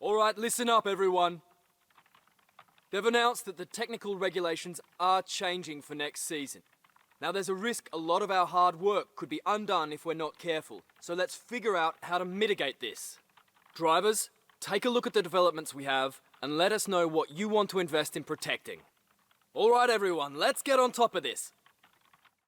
Alright, listen up everyone. They've announced that the technical regulations are changing for next season. Now there's a risk a lot of our hard work could be undone if we're not careful, so let's figure out how to mitigate this. Drivers, take a look at the developments we have and let us know what you want to invest in protecting. Alright everyone, let's get on top of this.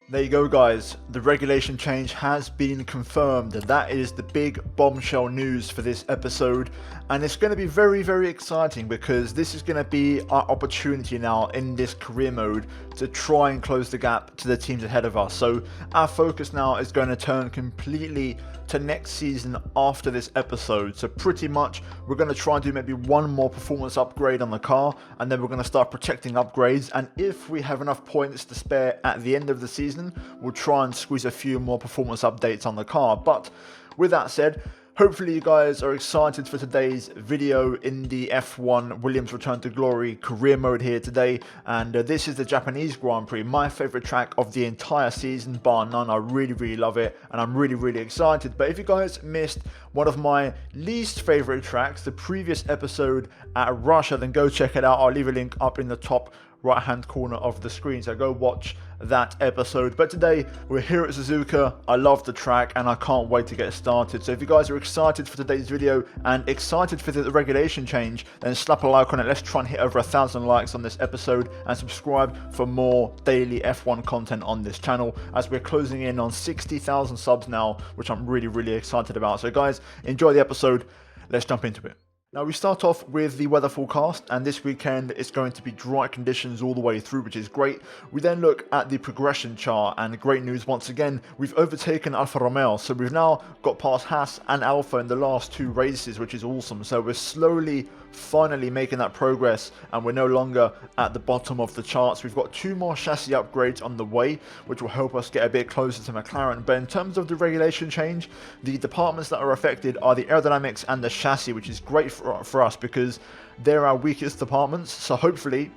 There you go guys, the regulation change has been confirmed. That is the big bombshell news for this episode, and it's going to be very exciting because this is going to be our opportunity now in this career mode to try and close the gap to the teams ahead of us. So our focus now is going to turn completely to next season after this episode. So pretty much we're going to try and do maybe one more performance upgrade on the car, and then we're going to start protecting upgrades, and if we have enough points to spare at the end of the season, we'll try and squeeze a few more performance updates on the car. But with that said, hopefully you guys are excited for today's video in the F1 Williams Return to Glory career mode here today. And this is the Japanese Grand Prix, my favourite track of the entire season, bar none. I really love it, and I'm really excited. But if you guys missed one of my least favourite tracks, the previous episode at Russia, then go check it out. I'll leave a link up in the top right hand corner of the screen, so go watch that episode. But today we're here at Suzuka. I love the track and I can't wait to get started. So if you guys are excited for today's video and excited for the regulation change, then slap a like on it. Let's try and hit over 1,000 likes on this episode, and subscribe for more daily F1 content on this channel, as we're closing in on 60,000 subs now, which I'm really excited about. So guys, enjoy the episode. Let's jump into it. Now we start off with the weather forecast, and this weekend it's going to be dry conditions all the way through, which is great. We then look at the progression chart, and great news once again, we've overtaken Alfa Romeo, so we've now got past Haas and Alfa in the last two races, which is awesome. So we're slowly finally making that progress, and we're no longer at the bottom of the charts. We've got two more chassis upgrades on the way, which will help us get a bit closer to McLaren. But in terms of the regulation change, the departments that are affected are the aerodynamics and the chassis, which is great for us because they're our weakest departments. So hopefully,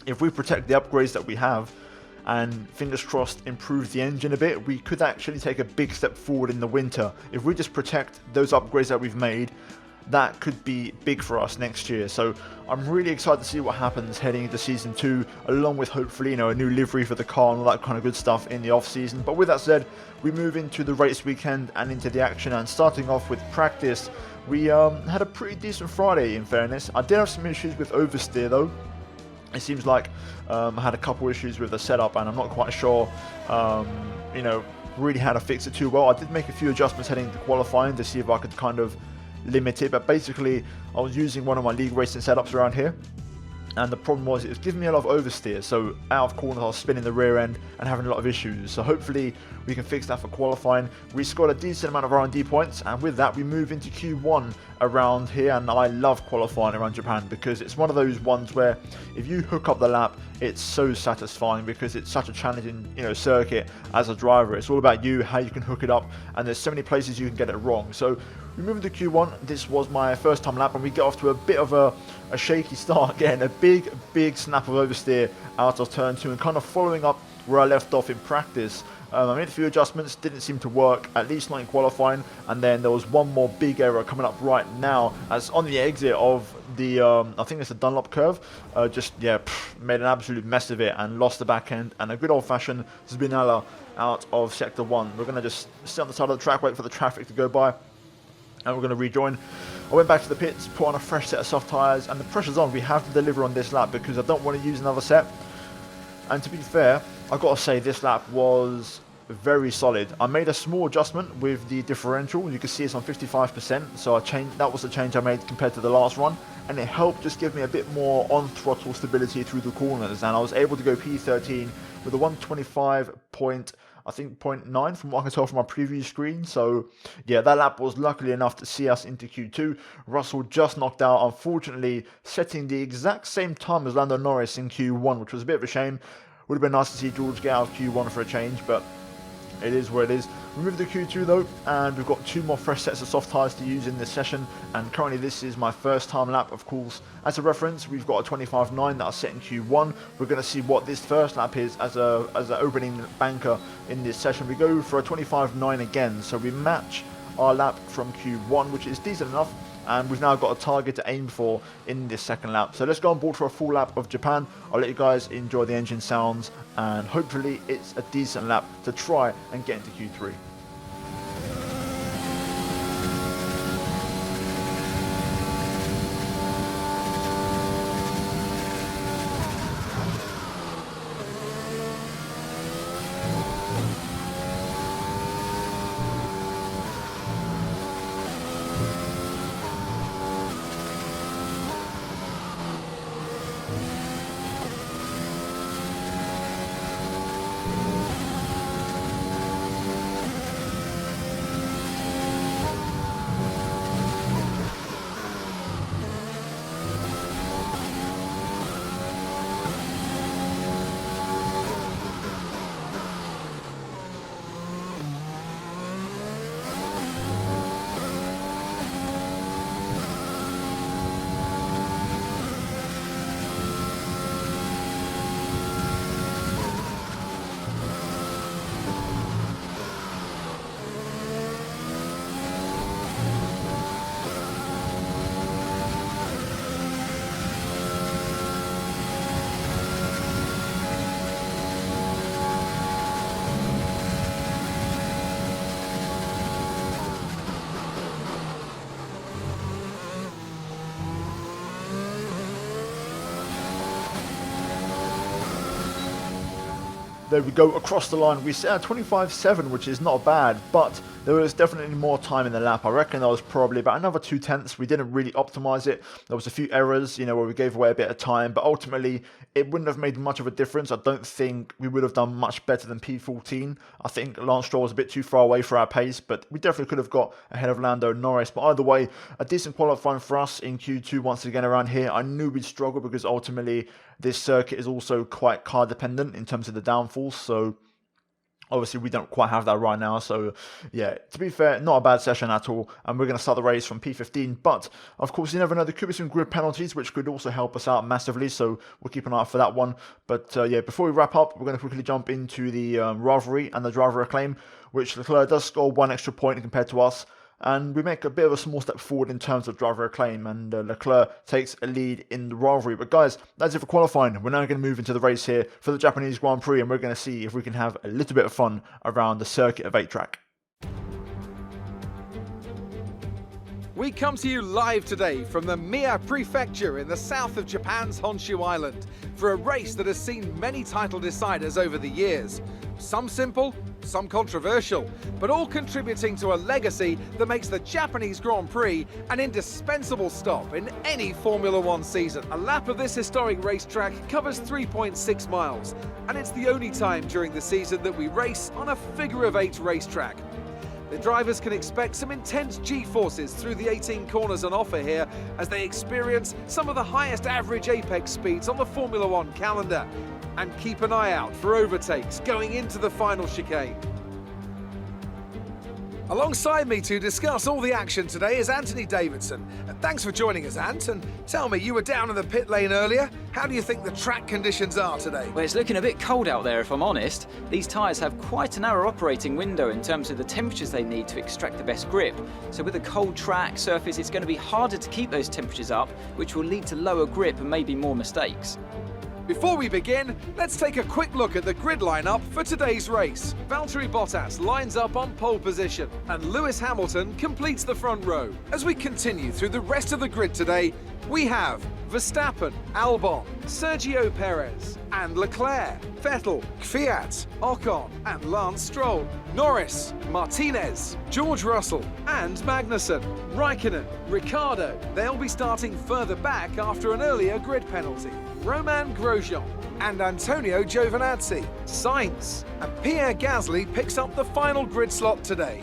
if we protect the upgrades that we have and fingers crossed improve the engine a bit, we could actually take a big step forward in the winter. If we just protect those upgrades that we've made, that could be big for us next year. So I'm really excited to see what happens heading into season 2, along with hopefully, a new livery for the car and all that kind of good stuff in the off season. But with that said, we move into the race weekend and into the action, and starting off with practice, we had a pretty decent Friday in fairness. I did have some issues with oversteer though. It seems like I had a couple issues with the setup, and I'm not quite sure really how to fix it too well. I did make a few adjustments heading into qualifying to see if I could kind of limit it, but basically I was using one of my league racing setups around here, and the problem was it was giving me a lot of oversteer, so out of corners I was spinning the rear end and having a lot of issues. So hopefully we can fix that for qualifying. We scored a decent amount of R&D points, and with that we move into Q1 around here, and I love qualifying around Japan because it's one of those ones where if you hook up the lap, it's so satisfying because it's such a challenging circuit as a driver. It's all about you, how you can hook it up, and there's so many places you can get it wrong. So we move into Q1. This was my first time lap, and we get off to a bit of a shaky start again. A big snap of oversteer out of turn 2, and kind of following up where I left off in practice. I made a few adjustments, didn't seem to work, at least not in qualifying, and then there was one more big error coming up right now as on the exit of the, I think it's a Dunlop curve, made an absolute mess of it and lost the back end, and a good old-fashioned Zbinella out of Sector 1. We're going to just sit on the side of the track, wait for the traffic to go by, and we're going to rejoin. I went back to the pits, put on a fresh set of soft tyres, and the pressure's on. We have to deliver on this lap because I don't want to use another set. And to be fair, I've got to say this lap was very solid. I made a small adjustment with the differential. You can see it's on 55%, so that was the change I made compared to the last run, and it helped just give me a bit more on-throttle stability through the corners, and I was able to go P13 with a 125.9 from what I can tell from my preview screen. So yeah, that lap was luckily enough to see us into Q2. Russell just knocked out, unfortunately setting the exact same time as Lando Norris in Q1, which was a bit of a shame. Would have been nice to see George get out of Q1 for a change, but it is where it is. We move to Q2 though, and we've got two more fresh sets of soft tyres to use in this session, and currently this is my first time lap, of course. As a reference, we've got a 25.9 that I set in Q1. We're going to see what this first lap is as an opening banker in this session. We go for a 25.9 again, so we match our lap from Q1, which is decent enough, and we've now got a target to aim for in this second lap. So let's go on board for a full lap of Japan. I'll let you guys enjoy the engine sounds, and hopefully it's a decent lap to try and get into Q3. There we go, across the line. We set a 25.7, which is not bad, but there was definitely more time in the lap. I reckon there was probably about another 2/10. We didn't really optimize it. There was a few errors, where we gave away a bit of time, but ultimately it wouldn't have made much of a difference. I don't think we would have done much better than P14. I think Lance Stroll was a bit too far away for our pace, but we definitely could have got ahead of Lando Norris. But either way, a decent qualifying for us in Q2 once again around here. I knew we'd struggle because ultimately this circuit is also quite car dependent in terms of the downfalls, so obviously we don't quite have that right now. So yeah, to be fair, not a bad session at all, and we're going to start the race from P15, but of course you never know, there could be some grid penalties which could also help us out massively, so we'll keep an eye out for that one. But yeah, before we wrap up, we're going to quickly jump into the rivalry and the driver acclaim, which Leclerc does score 1 extra point compared to us, and we make a bit of a small step forward in terms of driver acclaim, and Leclerc takes a lead in the rivalry. But guys, that's it for qualifying. We're now going to move into the race here for the Japanese Grand Prix, and we're going to see if we can have a little bit of fun around the circuit of 8-track. We come to you live today from the Mie Prefecture in the south of Japan's Honshu Island for a race that has seen many title deciders over the years. Some simple, some controversial, but all contributing to a legacy that makes the Japanese Grand Prix an indispensable stop in any Formula One season. A lap of this historic racetrack covers 3.6 miles, and it's the only time during the season that we race on a figure-of-8 racetrack. The drivers can expect some intense G-forces through the 18 corners on offer here as they experience some of the highest average apex speeds on the Formula One calendar. And keep an eye out for overtakes going into the final chicane. Alongside me to discuss all the action today is Anthony Davidson. Thanks for joining us, Ant, and tell me, you were down in the pit lane earlier. How do you think the track conditions are today? Well, it's looking a bit cold out there, if I'm honest. These tyres have quite a narrow operating window in terms of the temperatures they need to extract the best grip. So with a cold track surface, it's going to be harder to keep those temperatures up, which will lead to lower grip and maybe more mistakes. Before we begin, let's take a quick look at the grid lineup for today's race. Valtteri Bottas lines up on pole position, and Lewis Hamilton completes the front row. As we continue through the rest of the grid today, we have Verstappen, Albon, Sergio Perez, and Leclerc, Vettel, Kvyat, Ocon, and Lance Stroll, Norris, Martinez, George Russell, and Magnussen, Raikkonen, Ricciardo. They'll be starting further back after an earlier grid penalty. Romain Grosjean and Antonio Giovinazzi, Sainz, and Pierre Gasly picks up the final grid slot today.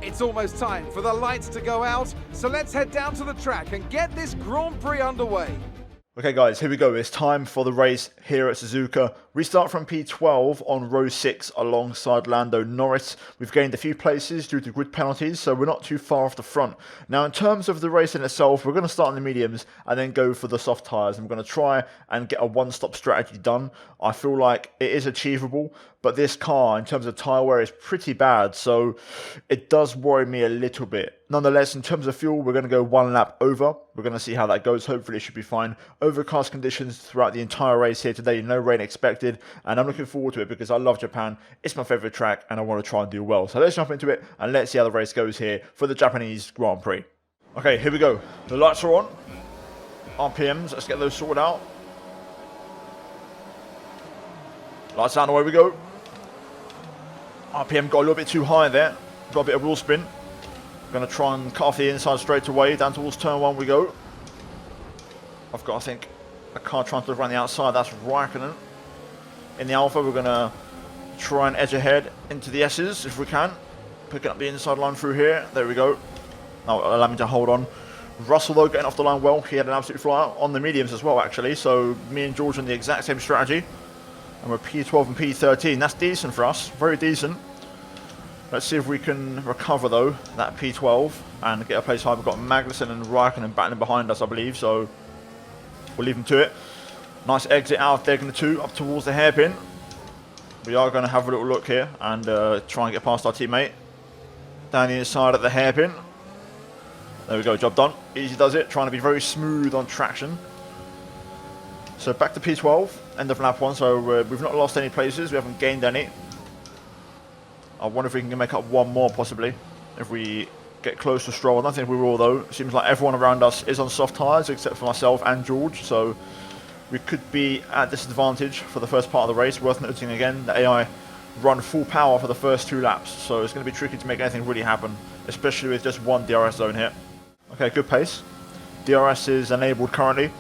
It's almost time for the lights to go out, so let's head down to the track and get this Grand Prix underway. Okay guys, here we go. It's time for the race here at Suzuka. We start from P12 on row 6 alongside Lando Norris. We've gained a few places due to grid penalties, so we're not too far off the front. Now in terms of the race in itself, we're going to start in the mediums and then go for the soft tyres. And we're going to try and get a one-stop strategy done. I feel like it is achievable, but this car, in terms of tyre wear, is pretty bad, so it does worry me a little bit. Nonetheless, in terms of fuel, we're going to go one lap over. We're going to see how that goes. Hopefully, it should be fine. Overcast conditions throughout the entire race here today. No rain expected, and I'm looking forward to it because I love Japan. It's my favourite track, and I want to try and do well. So let's jump into it, and let's see how the race goes here for the Japanese Grand Prix. Okay, here we go. The lights are on. RPMs, let's get those sorted out. Lights out and away we go. RPM got a little bit too high there. Got a bit of wheel spin. Going to try and cut off the inside straight away. Down towards turn 1 we go. I've got, I think, a car trying to run the outside. That's Raikkonen. In the Alpha, we're going to try and edge ahead into the S's if we can. Picking up the inside line through here. There we go. Now allow me to hold on. Russell, though, getting off the line well. He had an absolute flyout on the mediums as well, actually. So me and George on the exact same strategy. And we're P12 and P13. That's decent for us. Very decent. Let's see if we can recover, though, that P12 and get a place high. We've got Magnussen and Raikkonen battling behind us, I believe. So we'll leave them to it. Nice exit out of Degner 2 up towards the hairpin. We are going to have a little look here and try and get past our teammate. Down the inside at the hairpin. There we go, job done. Easy does it. Trying to be very smooth on traction. So back to P12, end of lap 1, so we've not lost any places, we haven't gained any. I wonder if we can make up one more possibly, if we get close to Stroll. I don't think we will though. It seems like everyone around us is on soft tyres except for myself and George, so we could be at disadvantage for the first part of the race. Worth noting again, the AI run full power for the first 2 laps, so it's going to be tricky to make anything really happen, especially with just one DRS zone here. Okay, good pace. DRS is enabled currently.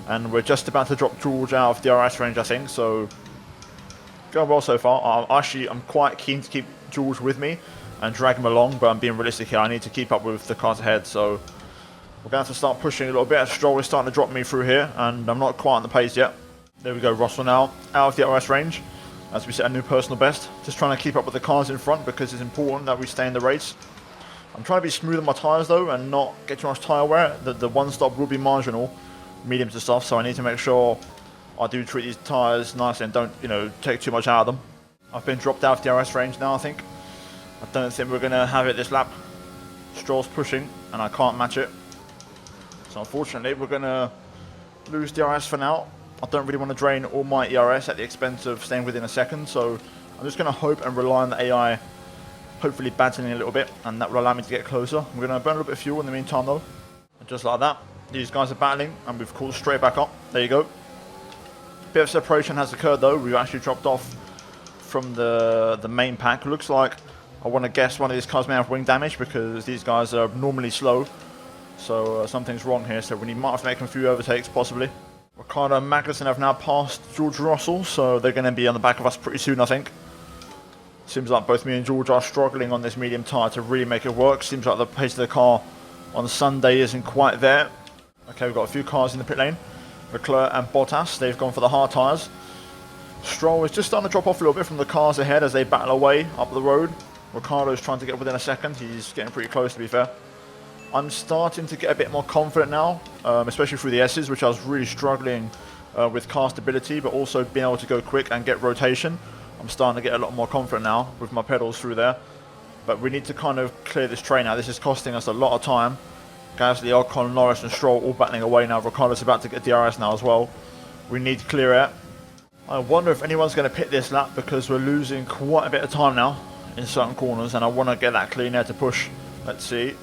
And we're just about to drop George out of DRS range, I think, so going well so far. I'm quite keen to keep George with me and drag him along, but I'm being realistic here. I need to keep up with the cars ahead, so we're going to have to start pushing a little bit. Stroll is starting to drop me through here, and I'm not quite on the pace yet. There we go, Russell now out of DRS range as we set a new personal best. Just trying to keep up with the cars in front because it's important that we stay in the race. I'm trying to be smooth on my tyres though and not get too much tyre wear. The one stop will be marginal. Medium to soft, so I need to make sure I do treat these tyres nicely and don't, take too much out of them. I've been dropped out of DRS range now, I think. I don't think we're going to have it this lap. Stroll's pushing, and I can't match it. So unfortunately, we're going to lose DRS for now. I don't really want to drain all my ERS at the expense of staying within a second, so I'm just going to hope and rely on the AI hopefully battling a little bit, and that will allow me to get closer. I'm going to burn a little bit of fuel in the meantime, though. And just like that. These guys are battling, and we've called straight back up. There you go. Bit of separation has occurred, though. We've actually dropped off from the main pack. Looks like, I want to guess, one of these cars may have wing damage because these guys are normally slow. So something's wrong here, so we might have to make a few overtakes, possibly. Ricardo and Magnussen have now passed George Russell, so they're going to be on the back of us pretty soon, I think. Seems like both me and George are struggling on this medium tyre to really make it work. Seems like the pace of the car on Sunday isn't quite there. Okay, we've got a few cars in the pit lane. Leclerc and Bottas, they've gone for the hard tyres. Stroll is just starting to drop off a little bit from the cars ahead as they battle away up the road. Ricardo's trying to get within a second. He's getting pretty close, to be fair. I'm starting to get a bit more confident now, especially through the S's, which I was really struggling with car stability, but also being able to go quick and get rotation. I'm starting to get a lot more confident now with my pedals through there. But we need to kind of clear this train now. This is costing us a lot of time. Gasly, Ocon, Norris and Stroll all battling away now. Ricardo's about to get DRS now as well. We need to clear it. I wonder if anyone's going to pit this lap because we're losing quite a bit of time now in certain corners, and I want to get that clean air to push. Let's see.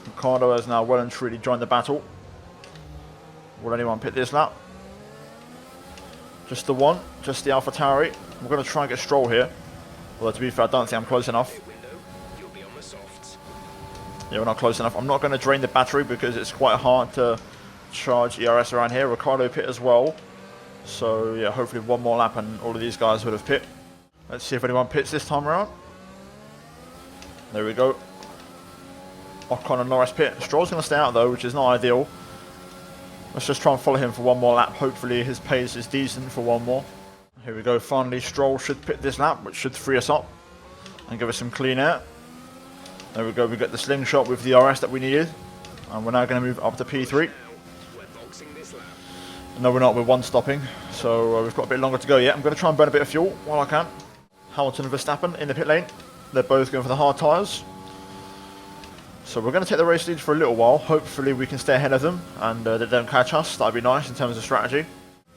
Ricardo has now well and truly joined the battle. Will anyone pit this lap? Just the one, just the AlphaTauri. We're going to try and get Stroll here. Although to be fair, I don't think I'm close enough. Yeah, we're not close enough. I'm not going to drain the battery because it's quite hard to charge ERS around here. Ricardo pit as well. So yeah, hopefully one more lap and all of these guys would have pit. Let's see if anyone pits this time around. There we go. Ocon and Norris pit. Stroll's going to stay out though, which is not ideal. Let's just try and follow him for one more lap. Hopefully his pace is decent for one more. Here we go. Finally, Stroll should pit this lap, which should free us up and give us some clean air. There we go, we got the slingshot with the RS that we needed. And we're now going to move up to P3. No, we're not, we're one stopping. So we've got a bit longer to go yet. I'm going to try and burn a bit of fuel while I can. Hamilton and Verstappen in the pit lane. They're both going for the hard tyres. So we're going to take the race lead for a little while. Hopefully we can stay ahead of them and they don't catch us. That'd be nice in terms of strategy.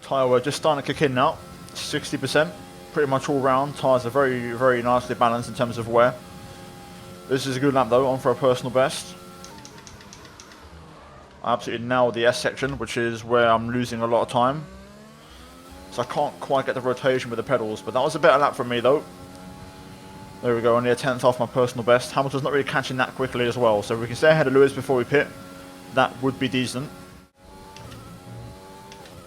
Tyre wear just starting to kick in now. 60%. Pretty much all round. Tyres are very, very nicely balanced in terms of wear. This is a good lap though, on for a personal best. I absolutely nailed the S section, which is where I'm losing a lot of time. So I can't quite get the rotation with the pedals, but that was a better lap from me though. There we go, only a 10th off my personal best. Hamilton's not really catching that quickly as well, so if we can stay ahead of Lewis before we pit, that would be decent.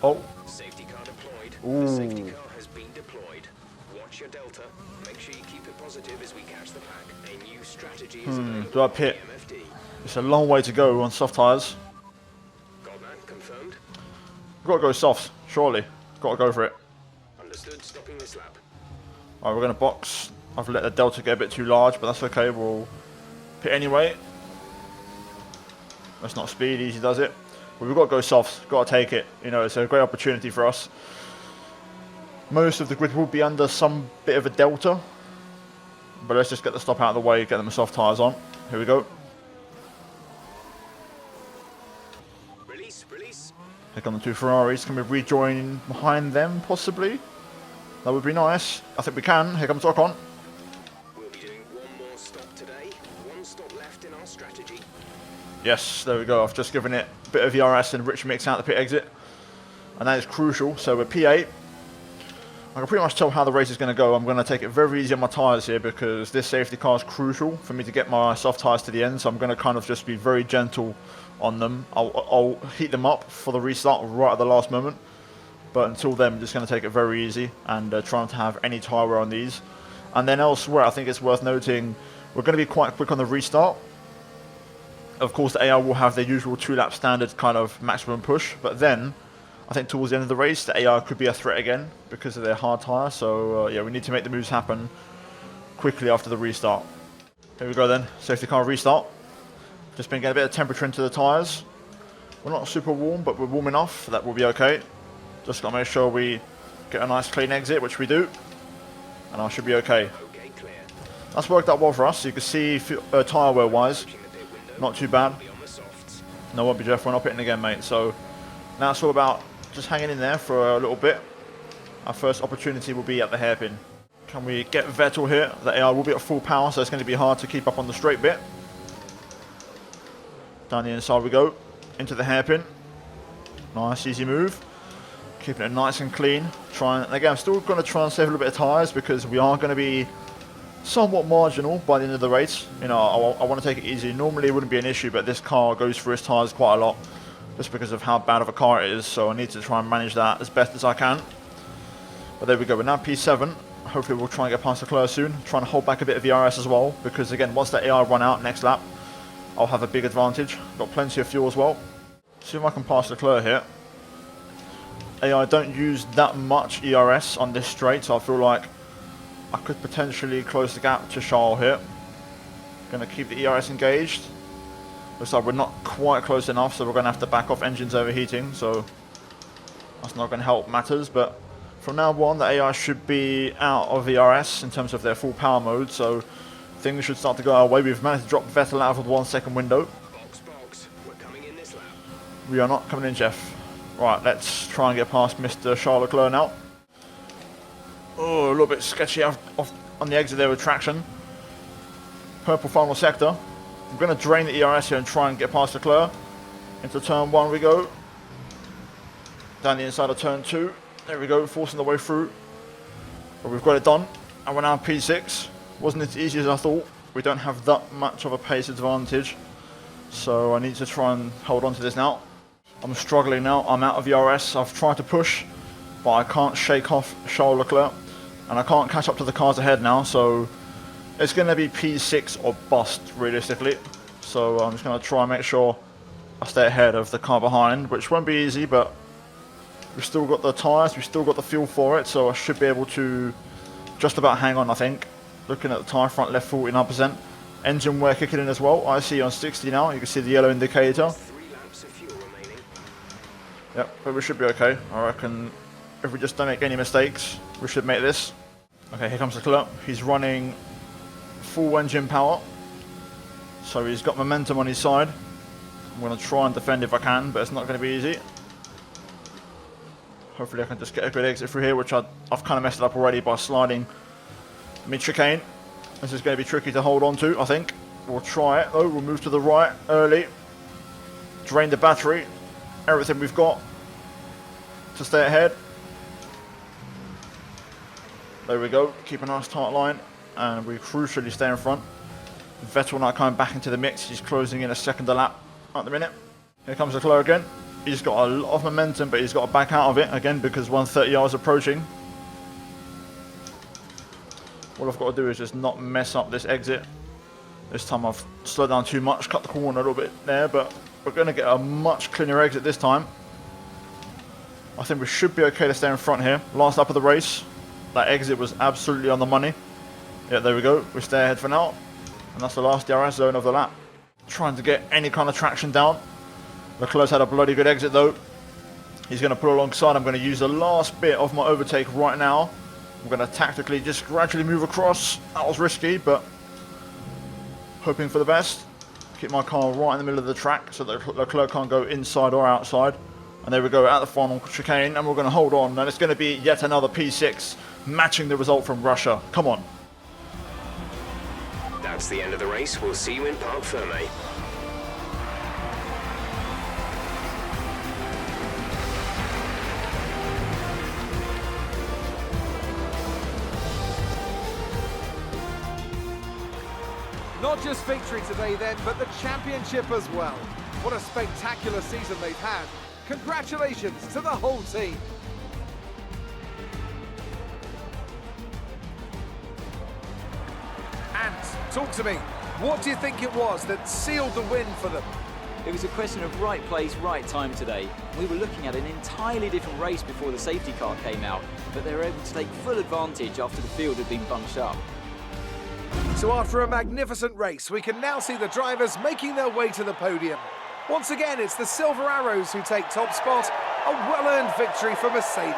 Oh. Safety car deployed. Ooh. The safety car has been deployed. Watch your delta. Make sure you keep it positive as we catch the pack. A new strategy is available. Do I pit? for the MFD. It's a long way to go on soft tyres. Godman confirmed. We've got to go soft, surely. Got to go for it. Understood. Stopping this lap. Alright, we're going to box. I've let the delta get a bit too large, but that's okay. We'll pit anyway. That's not speed, easy does it. But we've got to go soft, got to take it. You know, it's a great opportunity for us. Most of the grid will be under some bit of a delta. But let's just get the stop out of the way, get them soft tyres on. Here we go. Release, release. Here come the two Ferraris. Can we rejoin behind them, possibly? That would be nice. I think we can. Here comes Ocon. We'll be doing one more stop today. One stop left in our strategy. Yes, there we go. I've just given it a bit of ERS and rich mix out the pit exit. And that is crucial. So we're P8. I can pretty much tell how the race is going to go. I'm going to take it very easy on my tyres here because this safety car is crucial for me to get my soft tyres to the end. So I'm going to kind of just be very gentle on them. I'll heat them up for the restart right at the last moment. But until then, I'm just going to take it very easy and try not to have any tyre wear on these. And then elsewhere, I think it's worth noting, we're going to be quite quick on the restart. Of course, the AI will have their usual 2-lap standard kind of maximum push. But then, I think towards the end of the race, the AI could be a threat again because of their hard tyre. So, yeah, we need to make the moves happen quickly after the restart. Here we go then, safety car restart. Just been getting a bit of temperature into the tyres. We're not super warm, but we're warm enough. That will be okay. Just got to make sure we get a nice clean exit, which we do. And I should be okay. Okay, clear. That's worked out well for us. You can see tyre wear wise, Approaching the pit window. not too bad. Be on the softs. No, won't be Jeff, we're not pitting again, mate. So now it's all about just hanging in there for a little bit. Our first opportunity will be at the hairpin. Can we get Vettel here? The AI will be at full power, so it's going to be hard to keep up on the straight bit. Down the inside we go, into the hairpin. Nice, easy move. Keeping it nice and clean. Again, I'm still going to try and save a little bit of tyres because we are going to be somewhat marginal by the end of the race. You know, I want to take it easy. Normally it wouldn't be an issue, but this car goes for its tyres quite a lot just because of how bad of a car it is. So I need to try and manage that as best as I can. But there we go. We're now P7. Hopefully we'll try and get past Leclerc soon. Trying to hold back a bit of ERS as well because, again, once that AI run out next lap, I'll have a big advantage. Got plenty of fuel as well. See if I can pass Leclerc here. AI don't use that much ERS on this straight, so I feel like I could potentially close the gap to Charles here. Going to keep the ERS engaged. Looks like we're not quite close enough, so we're going to have to back off engines overheating, so that's not going to help matters. But from now on, the AI should be out of ERS in terms of their full power mode, so things should start to go our way. We've managed to drop Vettel out of the 1 second window. Box. We're coming in this lap. We are not coming in, Jeff. Right, let's try and get past Mr. Charles Leclerc now. Oh, a little bit sketchy off on the exit there with traction. Purple final sector. I'm going to drain the ERS here and try and get past Leclerc. Into turn 1 we go. Down the inside of turn 2. There we go, forcing the way through. But we've got it done. And we're now P6. Wasn't as easy as I thought. We don't have that much of a pace advantage. So I need to try and hold on to this now. I'm struggling now. I'm out of ERS. I've tried to push, but I can't shake off Charles Leclerc. And I can't catch up to the cars ahead now. So it's going to be P6 or bust, realistically. So I'm just going to try and make sure I stay ahead of the car behind, which won't be easy, but we've still got the tyres, we've still got the fuel for it, so I should be able to just about hang on, I think. Looking at the tyre front left 49%. Engine wear kicking in as well. I see on 60 now, you can see the yellow indicator. 3 laps of fuel remaining. Yep, but we should be okay. I reckon if we just don't make any mistakes, we should make this. Okay, here comes Leclerc. He's running full engine power, so he's got momentum on his side. I'm going to try and defend if I can, but it's not going to be easy. Hopefully I can just get a good exit through here, which I've kind of messed it up already by sliding mid-chicane. This is going to be tricky to hold on to, I think. We'll try it though. We'll move to the right early. Drain the battery. Everything we've got to stay ahead. There we go. Keep a nice tight line. And we crucially stay in front. Vettel now coming back into the mix. He's closing in a second a lap at the minute. Here comes Leclerc again. He's got a lot of momentum, but he's got to back out of it again because 130 yards approaching. All I've got to do is just not mess up this exit. This time I've slowed down too much, cut the corner a little bit there, but we're going to get a much cleaner exit this time. I think we should be okay to stay in front here. Last lap of the race, that exit was absolutely on the money. Yeah, there we go. We stay ahead for now. And that's the last DRS zone of the lap. Trying to get any kind of traction down. Leclerc's had a bloody good exit though. He's going to pull alongside. I'm going to use the last bit of my overtake right now. I'm going to tactically just gradually move across. That was risky, but hoping for the best. Keep my car right in the middle of the track so that Leclerc can't go inside or outside. And there we go, at the final chicane, and we're going to hold on. And it's going to be yet another P6, matching the result from Russia. Come on. That's the end of the race. We'll see you in Parc Fermé. Not just victory today then, but the championship as well. What a spectacular season they've had. Congratulations to the whole team. And talk to me, what do you think it was that sealed the win for them? It was a question of right place, right time today. We were looking at an entirely different race before the safety car came out, but they were able to take full advantage after the field had been bunched up. So after a magnificent race, we can now see the drivers making their way to the podium. Once again, it's the Silver Arrows who take top spot, a well-earned victory for Mercedes.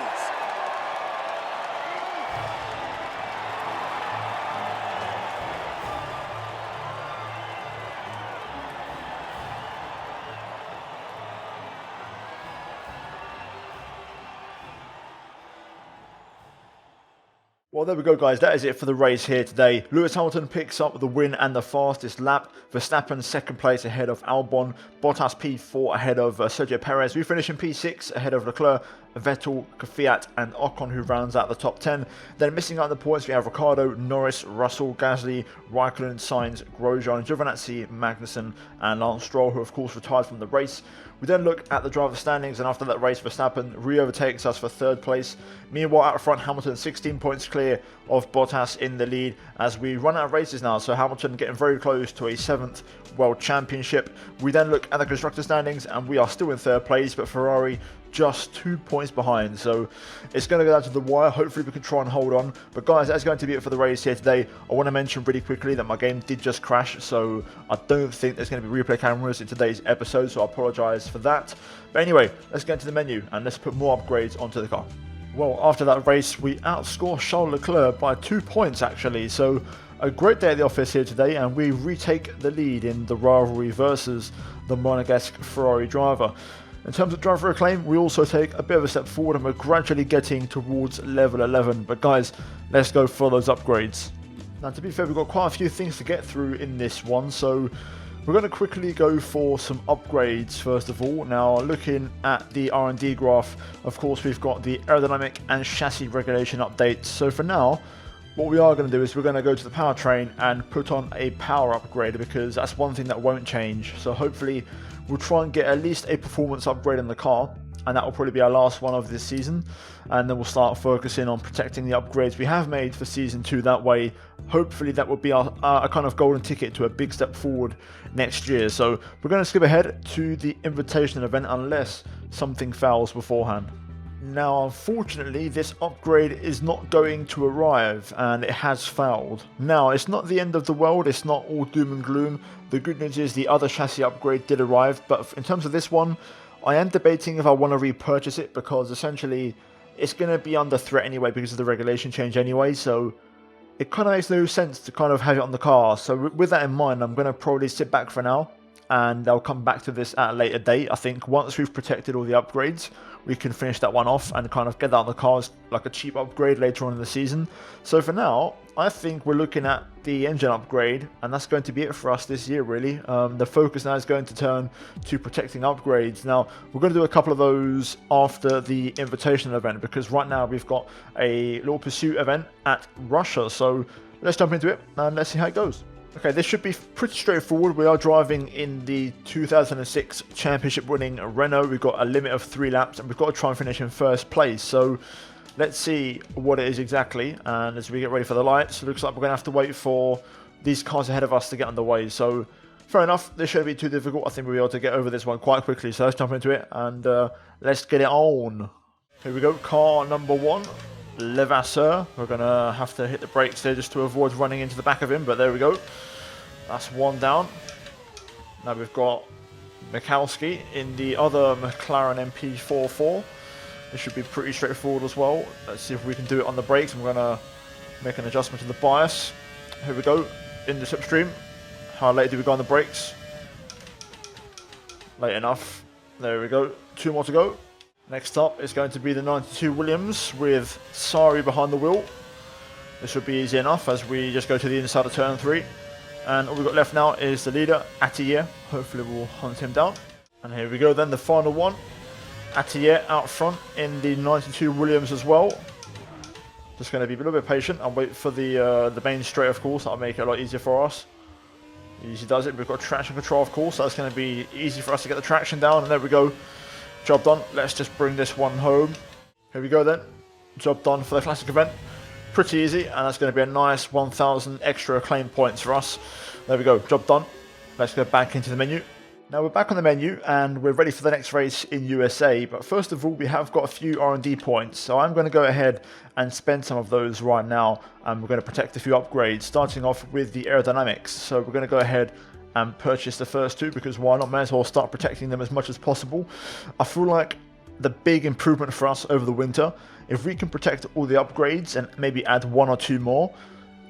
Well, there we go, guys. That is it for the race here today. Lewis Hamilton picks up the win and the fastest lap. Verstappen second place ahead of Albon. Bottas P4 ahead of Sergio Perez. We finish in P6 ahead of Leclerc, Vettel, Kvyat and Ocon, who rounds out the top 10. Then missing out the points, we have Ricciardo, Norris, Russell, Gasly, Raikkonen, Sainz, Grosjean, Giovinazzi, Magnussen and Lance Stroll, who of course retired from the race. We then look at the driver standings, and after that race, Verstappen re-overtakes us for third place. Meanwhile, out front, Hamilton 16 points clear of Bottas in the lead as we run out of races now, so Hamilton getting very close to a 7th World Championship. We then look at the constructor standings, and we are still in third place, but Ferrari just 2 points behind, so it's going to go down to the wire. Hopefully we can try and hold on, but guys, that's going to be it for the race here today. I want to mention really quickly that my game did just crash, so I don't think there's going to be replay cameras in today's episode, so I apologise for that. But anyway, let's get into the menu and let's put more upgrades onto the car. Well, after that race, we outscore Charles Leclerc by 2 points actually, so a great day at the office here today, and we retake the lead in the rivalry versus the Monegasque Ferrari driver. In terms of driver acclaim, we also take a bit of a step forward and we're gradually getting towards level 11. But guys, let's go for those upgrades. Now, to be fair, we've got quite a few things to get through in this one, so we're going to quickly go for some upgrades first of all. Now, looking at the R&D graph, of course, we've got the aerodynamic and chassis regulation updates. So for now, what we are going to do is we're going to go to the powertrain and put on a power upgrade, because that's one thing that won't change. So hopefully we'll try and get at least a performance upgrade in the car, and that will probably be our last one of this season, and then we'll start focusing on protecting the upgrades we have made for season 2. That way, hopefully that will be our kind of golden ticket to a big step forward next year. So we're going to skip ahead to the Invitational event unless something fails beforehand. Now, unfortunately, this upgrade is not going to arrive, and it has failed. Now, it's not the end of the world, it's not all doom and gloom. The good news is the other chassis upgrade did arrive, but in terms of this one, I am debating if I want to repurchase it, because essentially it's going to be under threat anyway because of the regulation change anyway, so it kind of makes no sense to kind of have it on the car. So with that in mind, I'm going to probably sit back for now, and I'll come back to this at a later date. I think once we've protected all the upgrades, we can finish that one off and kind of get that on the cars like a cheap upgrade later on in the season. So for now, I think we're looking at the engine upgrade, and that's going to be it for us this year, really. The focus now is going to turn to protecting upgrades. Now, we're going to do a couple of those after the Invitational event, because right now we've got a little pursuit event at Russia. So let's jump into it and let's see how it goes. Okay, this should be pretty straightforward. We are driving in the 2006 championship winning Renault. We've got a limit of 3 laps and we've got to try and finish in first place. So let's see what it is exactly. And as we get ready for the lights, it looks like we're going to have to wait for these cars ahead of us to get underway. So fair enough, this shouldn't be too difficult. I think we'll be able to get over this one quite quickly. So let's jump into it and let's get it on. Here we go, car number 1. Levasseur. We're going to have to hit the brakes there just to avoid running into the back of him, but there we go. That's one down. Now we've got Mikowski in the other McLaren MP44. This should be pretty straightforward as well. Let's see if we can do it on the brakes. I'm going to make an adjustment to the bias. Here we go, in the slipstream. How late do we go on the brakes? Late enough. There we go, 2 more to go. Next up is going to be the 92 Williams with Sari behind the wheel. This should be easy enough as we just go to the inside of turn 3. And all we've got left now is the leader, Attier. Hopefully we'll hunt him down. And here we go then, the final one. Attier out front in the 92 Williams as well. Just going to be a little bit patient and wait for the main straight, of course. That'll make it a lot easier for us. Easy does it. We've got traction control, of course. So that's going to be easy for us to get the traction down. And there we go. Job done. Let's just bring this one home. Here we go then. Job done for the classic event. Pretty easy, and that's going to be a nice 1,000 extra acclaim points for us. There we go. Job done. Let's go back into the menu. Now we're back on the menu and we're ready for the next race in USA. But first of all, we have got a few R&D points. So I'm going to go ahead and spend some of those right now. And we're going to protect a few upgrades, starting off with the aerodynamics. So we're going to go ahead and purchase the first 2, because why not? May as well start protecting them as much as possible. I feel like the big improvement for us over the winter, if we can protect all the upgrades and maybe add 1 or 2 more,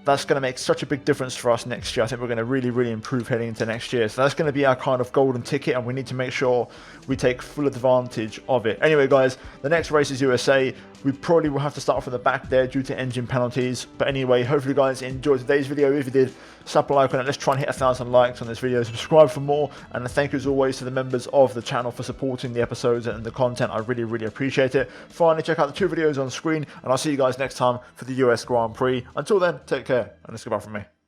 that's going to make such a big difference for us next year. I think we're going to really improve heading into next year. So that's going to be our kind of golden ticket, and we need to make sure we take full advantage of it. Anyway, guys, the next race is USA. We probably will have to start from the back there due to engine penalties. But anyway, hopefully you guys enjoyed today's video. If you did, slap a like on it. Let's try and hit 1,000 likes on this video. Subscribe for more. And thank you as always to the members of the channel for supporting the episodes and the content. I really appreciate it. Finally, check out the 2 videos on screen, and I'll see you guys next time for the US Grand Prix. Until then, take care, and it's goodbye from me.